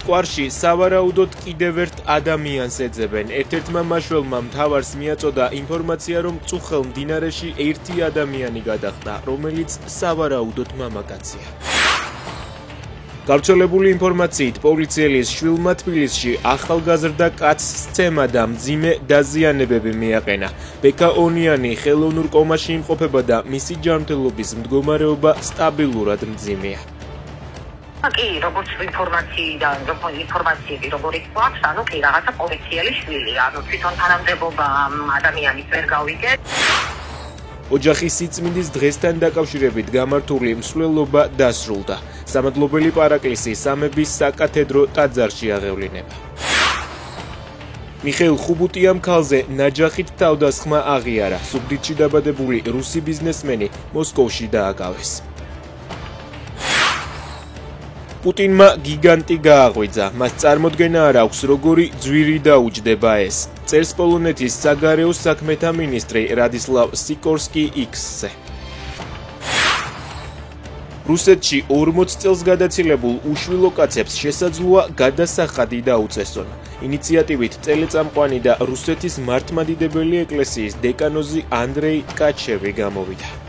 სკვარში სავარაუდოდ კიდევ ერთ ადამიანს ეძებენ. ერთ-ერთმა მაშველმა მთავარს მიაწოდა ინფორმაცია, რომ წუხელ მდინარეში ერთი ადამიანი გადახტა, რომელიც სავარაუდოდ მამაკაცია. გავრცელებული ინფორმაციით, პოლიციელის შვილმა თბილისში ახალგაზრდა კაცს სცემა და მძიმე დაზიანებები მიაყენა. ბექა ონიანი ხელოვნურ კომაში იმყოფება და მისი ჯანმრთელობის მდგომარეობა სტაბილურად მძიმეა. კი, როგორც ინფორმაციები როგორიც გვაქვს, ანუ კი რაღაცა პოლიციელის შვილი, ანუ თვითონ თანამდებობა ადამიანის ვერ გავიგეთ. ოჯახის სიწმინდის დღესთან დაკავშირებით გამართული მსვლელობა დასრულდა. სამადლობელი პარაკლისი სამების საკათედრო ტაძარში აღევლინება. მიხეილ ხუბუტიამ ქალზე ნაჯახით თავდასხმა აღიარა. ზუგდიდში დაბადებული რუსი ბიზნესმენი მოსკოვში დააკავეს. პუტინმა გიგანტი გააღვიძა. მას წარმოდგენა არ აქვს, როგორი ძვირი დაუჯდება ეს. წერს პოლონეთის საგარეო საქმეთა მინისტრი რადისლავ სიკორსკი X-ზე. რუსეთში 40 წელს გადაცილებულ უშვილო კაცებს შესაძლოა გადასახადი დაუწესონ. ინიციატივით წელიწამყვანი და რუსეთის მართლმადიდებელი ეკლესიის დეკანოზი ანდრეი ტკაჩევი გამოვიდა.